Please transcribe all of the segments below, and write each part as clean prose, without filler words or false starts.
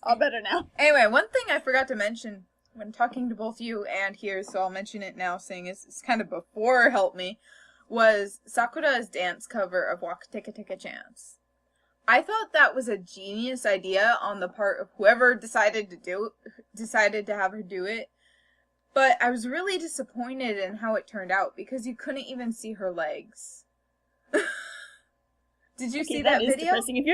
All better now. Anyway, one thing I forgot to mention when talking to both you and here, so I'll mention it now, seeing it's kind of before Help Me, was Sakura's dance cover of Walk Tika Tika Chance. I thought that was a genius idea on the part of whoever decided to have her do it, but I was really disappointed in how it turned out because you couldn't even see her legs. Did you see that video? Depressing.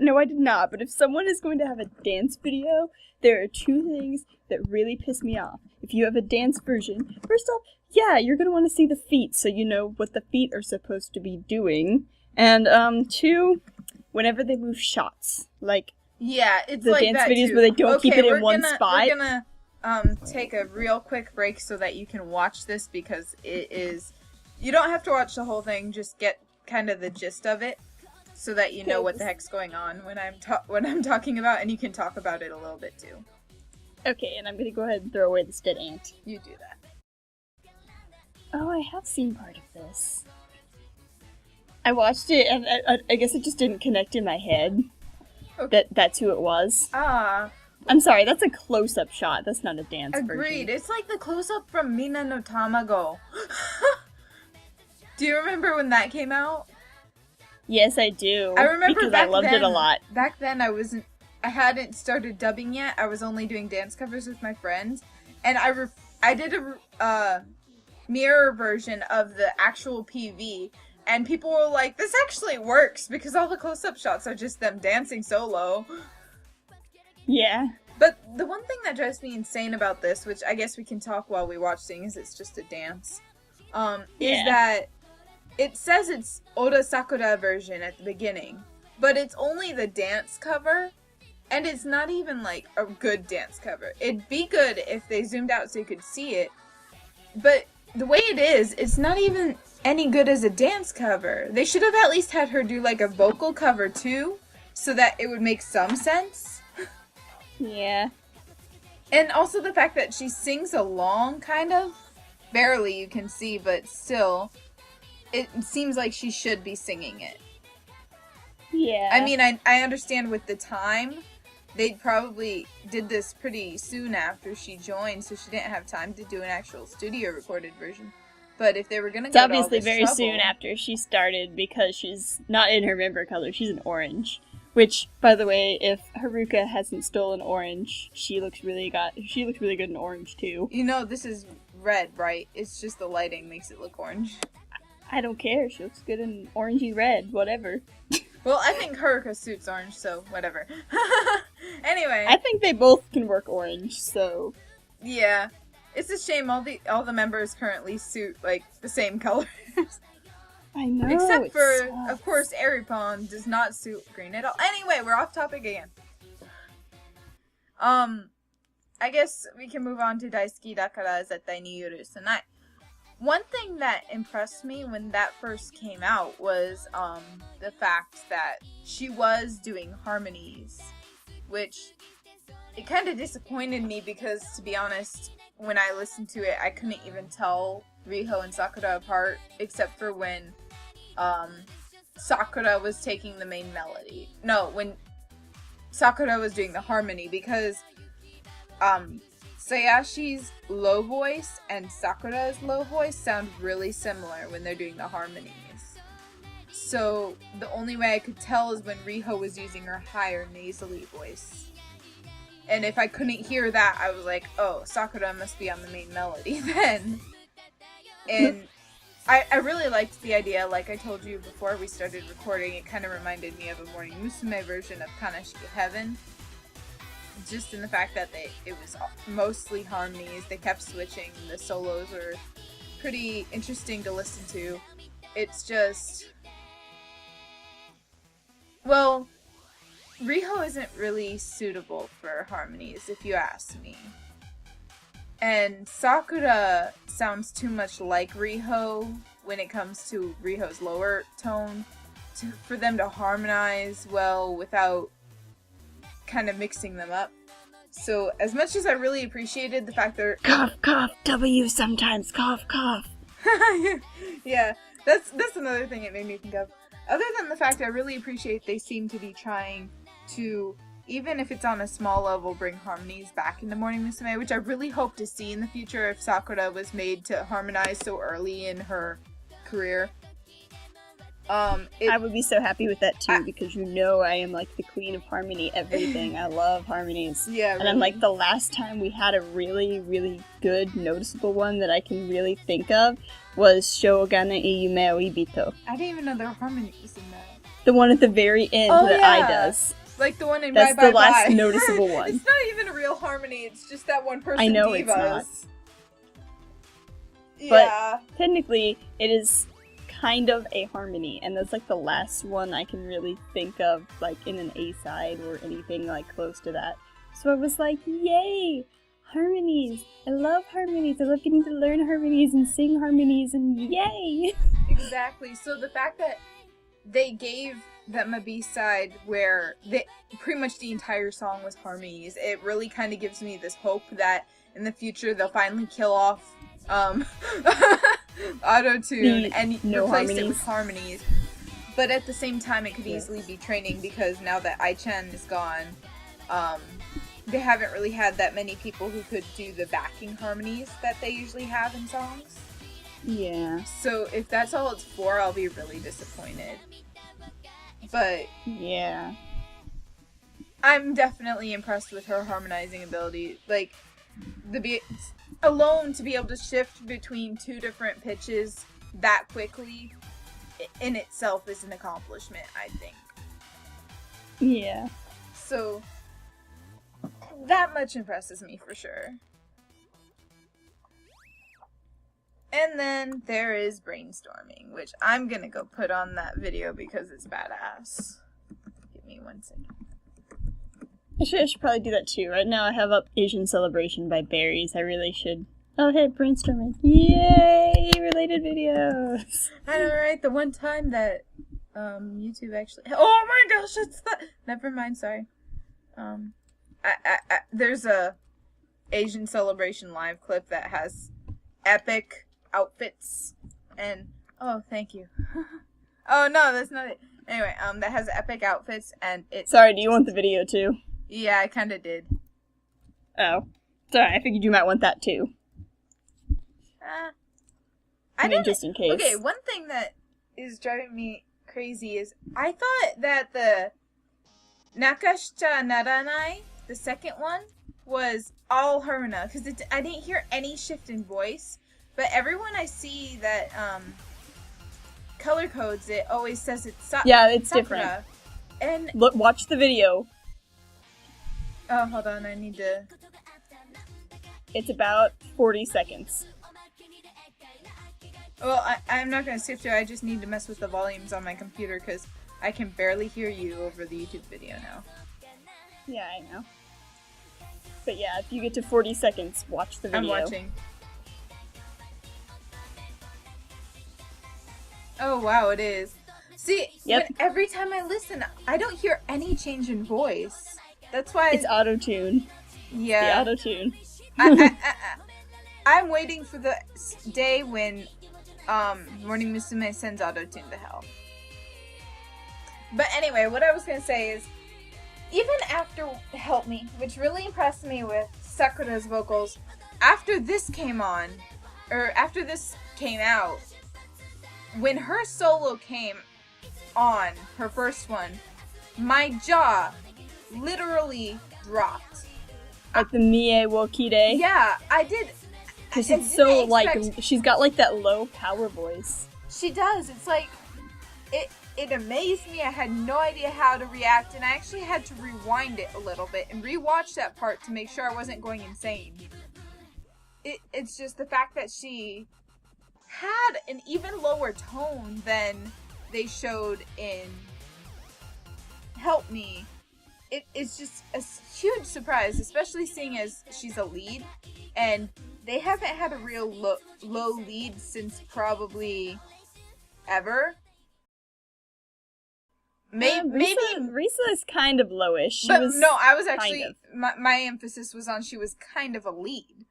No, I did not. But if someone is going to have a dance video, there are two things that really piss me off. If you have a dance version, first off, yeah, you're gonna want to see the feet, so you know what the feet are supposed to be doing. And two, whenever they move shots, like it's the like dance that videos too. where they don't keep it in one spot. We're gonna take a real quick break so that you can watch this because it is. You don't have to watch the whole thing. Just get kind of the gist of it, so that you know what the heck's going on when I'm talking about, and you can talk about it a little bit too. Okay, and I'm gonna go ahead and throw away this dead ant. You do that. Oh, I have seen part of this. I watched it, and I guess it just didn't connect in my head. Okay. That's who it was. Ah. I'm sorry, that's a close-up shot. That's not a dance version. Agreed. It's like the close-up from Mina no Tamago. Do you remember when that came out? Yes, I do. I remember because I loved it a lot. Back then, I hadn't started dubbing yet. I was only doing dance covers with my friends, and I did a mirror version of the actual PV, and people were like, "This actually works because all the close-up shots are just them dancing solo." Yeah. But the one thing that drives me insane about this, which I guess we can talk while we watch, seeing as it's just a dance, is that it says it's Oda Sakura version at the beginning, but it's only the dance cover, and it's not even like a good dance cover. It'd be good if they zoomed out so you could see it, but the way it is, it's not even any good as a dance cover. They should have at least had her do like a vocal cover too, so that it would make some sense. Yeah. And also the fact that she sings along, kind of. Barely, you can see, but still, it seems like she should be singing it. Yeah. I mean, I understand with the time, they probably did this pretty soon after she joined, so she didn't have time to do an actual studio recorded version. But if they were gonna go to all this very trouble, soon after she started, because she's not in her member color, she's an orange. Which, by the way, if Haruka hasn't stolen orange, she looks really good in orange too. You know, this is red, right? It's just the lighting makes it look orange. I don't care. She looks good in orangey red, whatever. Well, I think Haruka suits orange, so whatever. Anyway. I think they both can work orange, so. Yeah. It's a shame all the members currently suit, like, the same colors. I know. Except for, of course, Eripon does not suit green at all. Anyway, we're off topic again. I guess we can move on to Daisuki Dakara Zettai ni Yurusanai. One thing that impressed me when that first came out was the fact that she was doing harmonies, which it kind of disappointed me because, to be honest, when I listened to it, I couldn't even tell Riho and Sakura apart, except for when Sakura was taking the main melody. No, when Sakura was doing the harmony, because Sayashi's low voice and Sakura's low voice sound really similar when they're doing the harmonies. So the only way I could tell is when Riho was using her higher nasally voice. And if I couldn't hear that, I was like, oh, Sakura must be on the main melody then. And I really liked the idea. Like I told you before we started recording, it kind of reminded me of a Morning Musume version of Kanashiki Heaven. Just in the fact that it was mostly harmonies. They kept switching. The solos were pretty interesting to listen to. It's just... Well, Riho isn't really suitable for harmonies, if you ask me. And Sakura sounds too much like Riho when it comes to Riho's lower tone for them to harmonize well without kind of mixing them up. So as much as I really appreciated the fact they're cough cough W sometimes cough cough. Yeah, that's another thing it made me think of. Other than the fact I really appreciate they seem to be trying to even if it's on a small level, bring harmonies back into Morning Musume, which I really hope to see in the future if Sakura was made to harmonize so early in her career. I would be so happy with that too, because you know I am like the queen of harmony everything. I love harmonies. Yeah, and really. I'm like, the last time we had a really, really good, noticeable one that I can really think of was Shogana Yume o Ibito. I didn't even know there were harmonies in that. The one at the very end that I does. Like the one in That's Bye Bye the last Bye. noticeable one. It's not even a real harmony, it's just that one person I know divas. it's not. Yeah. But technically, it is kind of a harmony, and that's like the last one I can really think of, like in an A-side or anything like close to that. So I was like, yay! Harmonies! I love harmonies! I love getting to learn harmonies and sing harmonies, and yay! Exactly. So the fact that they gave them a B-side where pretty much the entire song was harmonies, it really kind of gives me this hope that in the future they'll finally kill off auto-tune and replace it with harmonies. But at the same time, it could easily be training, because now that Ai-chan is gone, they haven't really had that many people who could do the backing harmonies that they usually have in songs. Yeah. So if that's all it's for, I'll be really disappointed. But yeah, I'm definitely impressed with her harmonizing ability. Like, alone to be able to shift between two different pitches that quickly in itself is an accomplishment, I think. Yeah. So that much impresses me for sure. And then there is brainstorming, which I'm gonna go put on that video because it's badass. Give me 1 second. Actually, I should probably do that too. Right now I have up Asian Celebration by Berries. I really should. Oh, hey, brainstorming. Yay! Related videos! I know, right? The one time that YouTube actually... Oh my gosh, it's that... Never mind, sorry. There's a Asian Celebration live clip that has epic outfits and... Oh, thank you. Oh, no, that's not it. Anyway, that has epic outfits and it's... Sorry, do you want the video too? Yeah, I kinda did. Oh. Sorry, I figured you might want that too. I mean, just in case. Okay, one thing that is driving me crazy is I thought that the Nakashita Naranai, the second one, was all Haruna, because I didn't hear any shift in voice, but everyone I see that color codes it always says it's yeah, it's Sakura. different. And look, watch the video. Oh, hold on, I need to... It's about 40 seconds. Well, I'm not going to skip through, I just need to mess with the volumes on my computer because I can barely hear you over the YouTube video now. Yeah, I know. But yeah, if you get to 40 seconds, watch the video. I'm watching. Oh, wow, it is. See, every time I listen, I don't hear any change in voice. That's why... It's auto-tune. Yeah. The auto-tune. I'm waiting for the day when Morning Musume sends auto-tune to hell. But anyway, what I was going to say is, even after Help Me, which really impressed me with Sakura's vocals, after this came on, or after this came out, when her solo came on, her first one, my jaw literally dropped. Like the Mie wo Kire? Yeah, I did. Because it's so, like, she's got, like, that low power voice. She does. It's like, it amazed me. I had no idea how to react, and I actually had to rewind it a little bit and rewatch that part to make sure I wasn't going insane. It's just the fact that she had an even lower tone than they showed in Help Me. It's just a huge surprise, especially seeing as she's a lead, and they haven't had a real low lead since probably ever. Maybe Risa is kind of lowish. I was actually my emphasis was on she was kind of a lead.